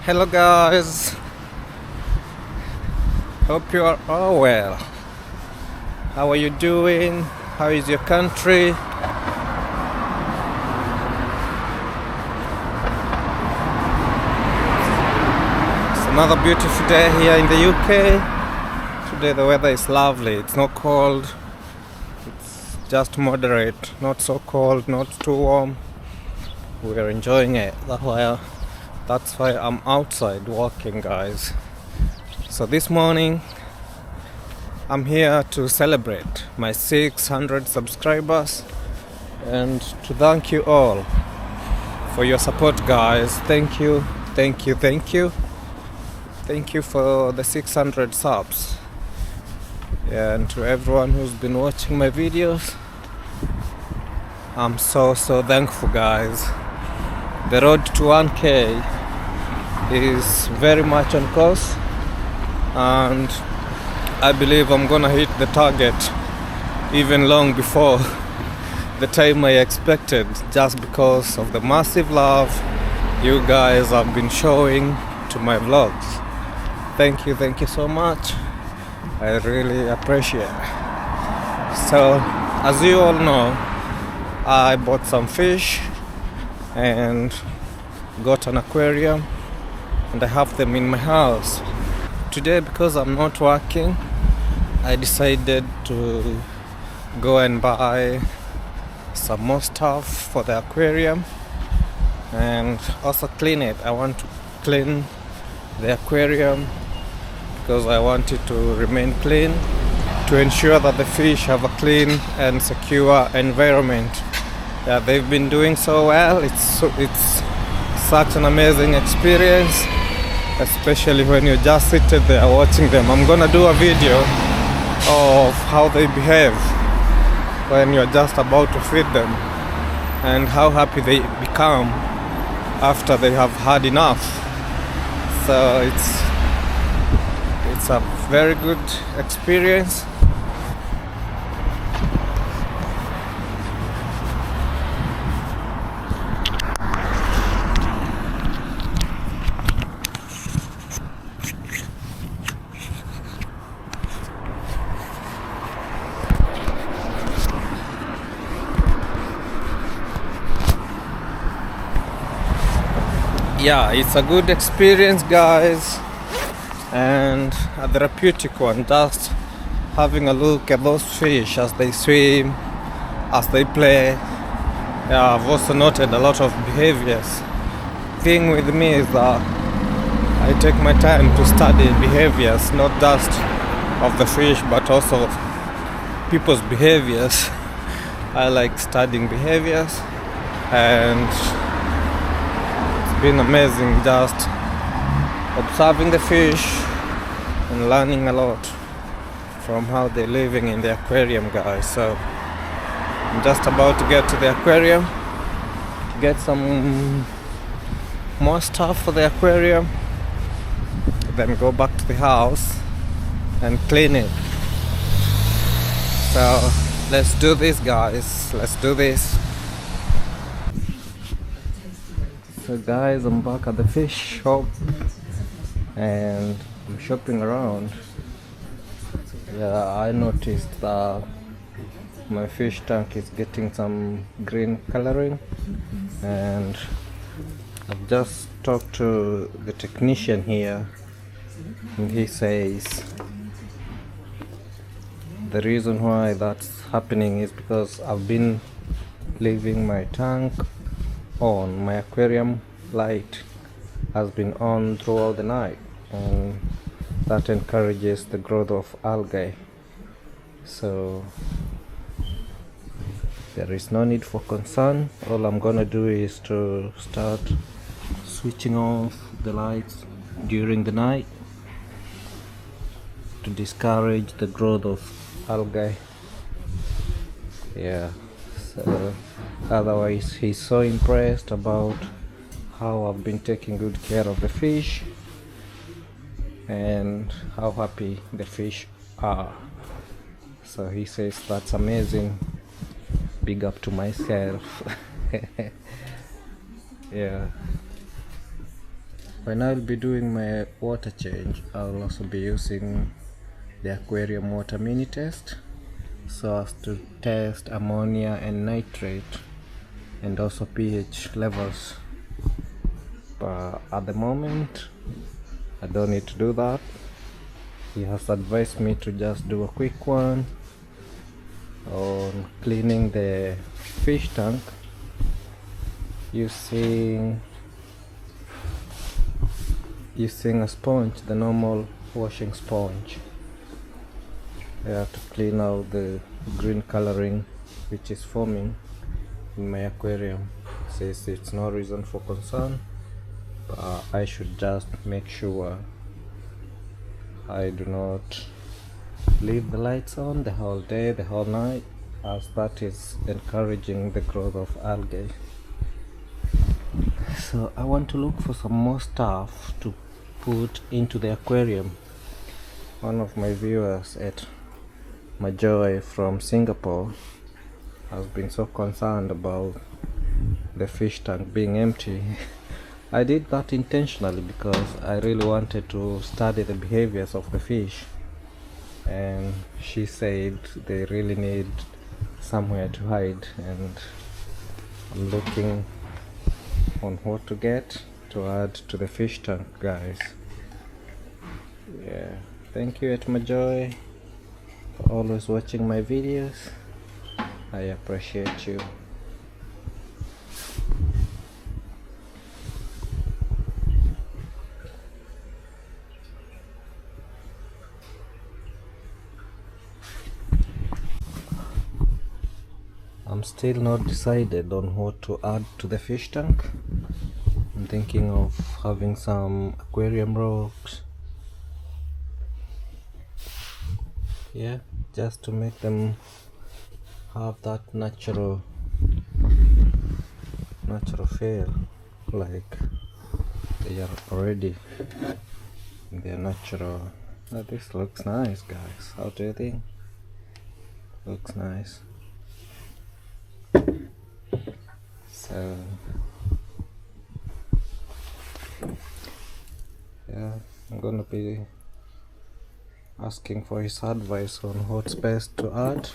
Hello guys, hope you are all well. How are you doing? How is your country? It's another beautiful day here in the UK. Today the weather is lovely. It's not cold, it's just moderate, not so cold, not too warm. We are enjoying it. That's why I'm outside walking, guys. So this morning I'm here to celebrate my 600 subscribers and to thank you all for your support, guys. Thank you for the 600 subs. Yeah, and to everyone who's been watching my videos, I'm so thankful, guys. The road to 1K is very much on course, and I believe I'm gonna hit the target even long before the time I expected, just because of the massive love you guys have been showing to my vlogs. Thank you so much. I really appreciate it. So as you all know, I bought some fish and got an aquarium, and I have them in my house. Today, because I'm not working, I decided to go and buy some more stuff for the aquarium and also clean it. I want to clean the aquarium because I want it to remain clean, to ensure that the fish have a clean and secure environment. Yeah, they've been doing so well. It's such an amazing experience, especially when you're just sitting there watching them. I'm gonna do a video of how they behave when you're just about to feed them and how happy they become after they have had enough. So it's a very good experience. Yeah, it's a good experience, guys, and a therapeutic one, just having a look at those fish as they swim, as they play. Yeah, I've also noted a lot of behaviors. Thing with me is that I take my time to study behaviors, not just of the fish but also people's behaviors. I like studying behaviors, and been amazing just observing the fish and learning a lot from how they're living in the aquarium, guys. So I'm just about to get to the aquarium to get some more stuff for the aquarium, then go back to the house and clean it. So let's do this, guys. Let's do this. So guys, I'm back at the fish shop and I'm shopping around. Yeah, I noticed that my fish tank is getting some green coloring, and I've just talked to the technician here, and he says the reason why that's happening is because I've been leaving my tank on. My aquarium light has been on throughout the night, and that encourages the growth of algae. So there is no need for concern. All I'm gonna do is to start switching off the lights during the night to discourage the growth of algae. Yeah, so otherwise he's so impressed about how I've been taking good care of the fish and how happy the fish are. So he says that's amazing. Big up to myself. Yeah. when I'll be doing my water change, I'll also be using the aquarium water mini test so as to test ammonia and nitrate and also pH levels. But at the moment I don't need to do that. He has advised me to just do a quick one on cleaning the fish tank using a sponge, the normal washing sponge. I have to clean out the green coloring which is forming in my aquarium. Says it's no reason for concern, but I should just make sure I do not leave the lights on the whole day, the whole night, as that is encouraging the growth of algae. So I want to look for some more stuff to put into the aquarium. One of my viewers at Majoy from Singapore has been so concerned about the fish tank being empty. I did that intentionally because I really wanted to study the behaviors of the fish, and she said they really need somewhere to hide, and I'm looking on what to get to add to the fish tank, guys. Yeah, thank you at Majoy for always watching my videos. I appreciate you. I'm still not decided on what to add to the fish tank. I'm thinking of having some aquarium rocks. Yeah, just to make them have that natural feel, like they are already in their natural. Oh, this looks nice, guys. How do you think? Looks nice. So yeah, I'm gonna be asking for his advice on what's best to add.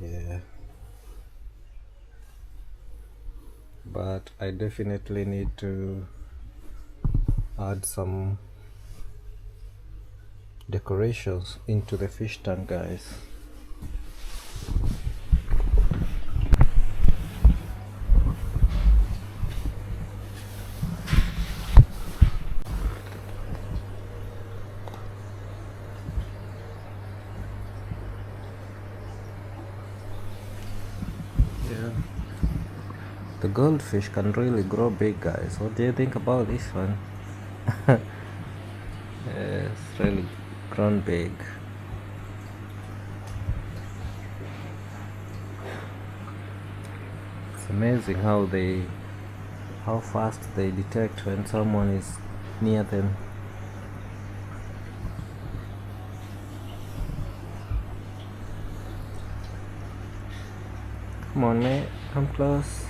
Yeah, but I definitely need to add some decorations into the fish tank, guys. The goldfish can really grow big, guys. What do you think about this one? It's really grown big. It's amazing how fast they detect when someone is near them. Come on, mate, come close.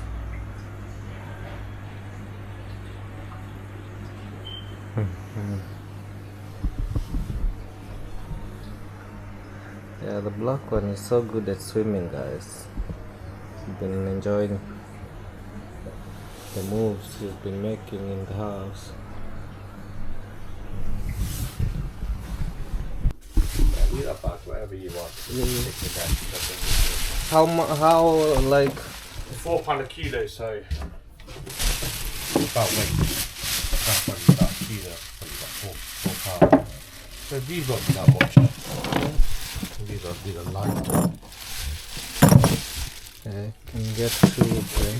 Yeah, the black one is so good at swimming, guys. I've been enjoying the moves he's been making in the house. Yeah, leave that back wherever you want. How like? £4 a kilo, so about weight. That's probably about a kilo, probably about £4. So these won't be that much. These are light. I can get two. Okay.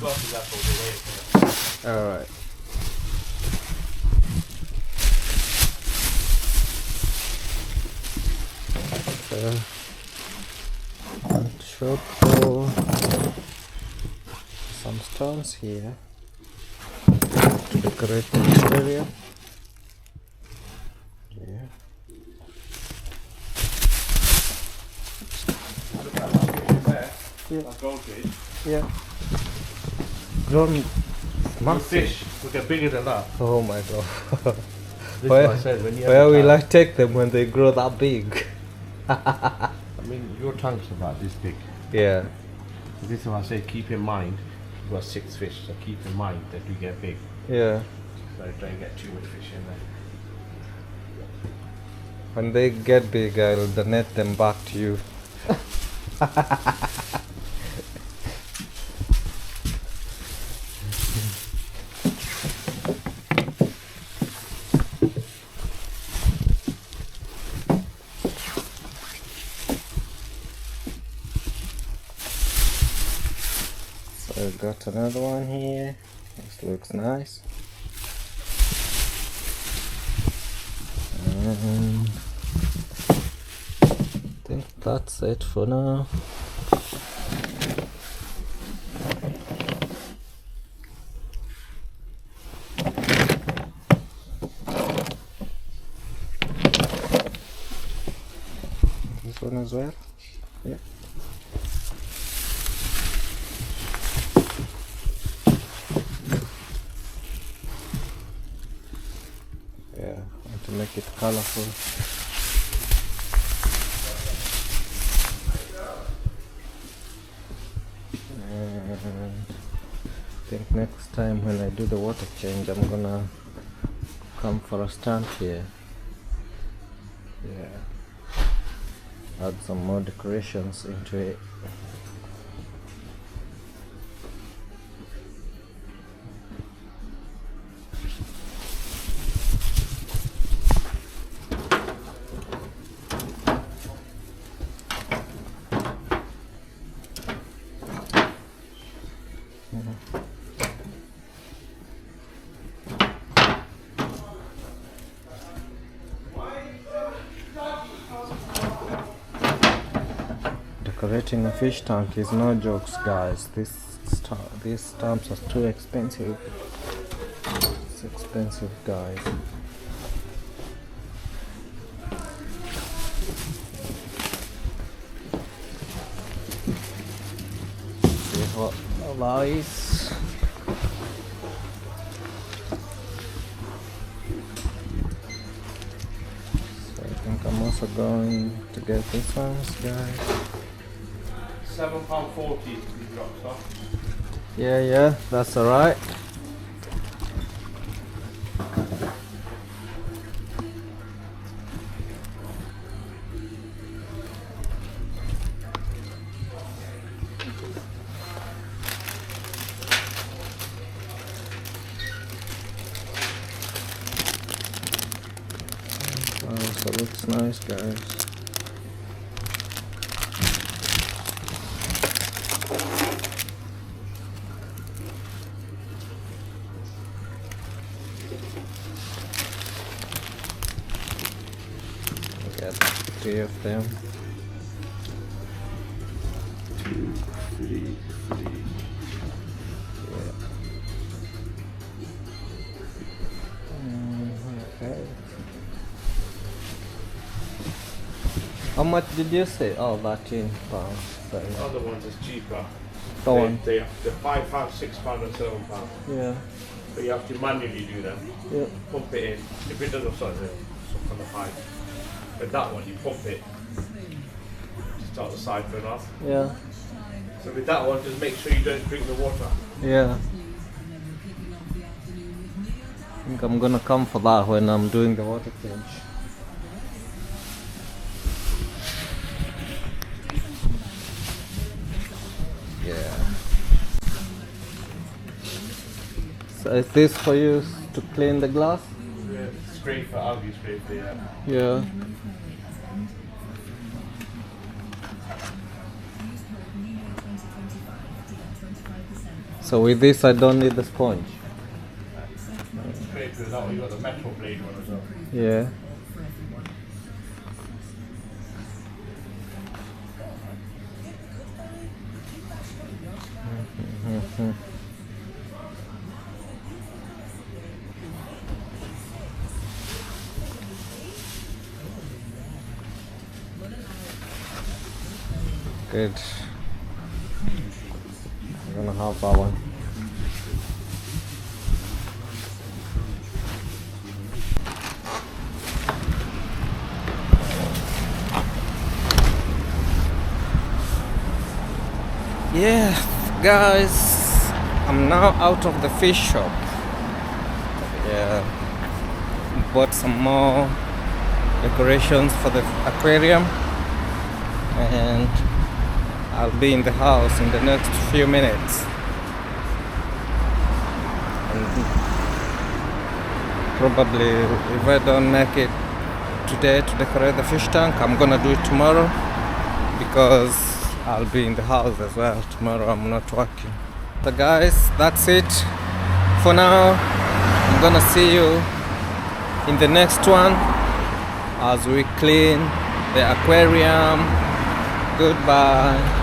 All right. Should put some stones here to decorate the exterior. Yeah. Yeah. Goldfish. Yeah. Grown Massive. Fish will get bigger than that. Oh my god. This Where- is what I said, when you have Where a will I tank- take them when they grow that big? I mean, your tank's about this big. Yeah. This is what I say, keep in mind, you've got 6 fish, so keep in mind they do get big. Yeah. So don't get too much fish in there. When they get big, I'll donate them back to you. So I've got another one here. This looks nice. And I think that's it for now. This one as well? Yeah. Yeah, I want to make it colorful. And I think next time when I do the water change, I'm gonna come for a stand here. Yeah. Add some more decorations into it. Decorating a fish tank is no jokes, guys. These stamps are too expensive. It's expensive, guys. See what lies. So I think I'm also going to get these ones, guys. £7.40 these drops off. Yeah, that's alright. So looks nice, guys. Got 3 of them. 2, 3, 3. Okay. How much did you say? Oh, £13. Sorry. Other ones is cheaper. Go on. They're £5, £6 and £7. Yeah. But you have to manually do them. Yeah. Pump it in. If it doesn't start, then stop on the pipe. But that one, you pump it to start the siphon off. Yeah. So with that one, just make sure you don't drink the water. Yeah. I think I'm gonna come for that when I'm doing the water change. Yeah. So is this for you to clean the glass? Yeah, scraper, algae scraper, yeah. Yeah. So with this I don't need the sponge. Scraper, that one you got the metal blade one as well. Yeah. Good. I'm gonna have that one. Yeah, guys, I'm now out of the fish shop. Yeah, bought some more decorations for the aquarium, and I'll be in the house in the next few minutes. And probably, if I don't make it today to decorate the fish tank, I'm gonna do it tomorrow, because I'll be in the house as well tomorrow. I'm not working. So guys, that's it for now. I'm gonna see you in the next one as we clean the aquarium. Goodbye.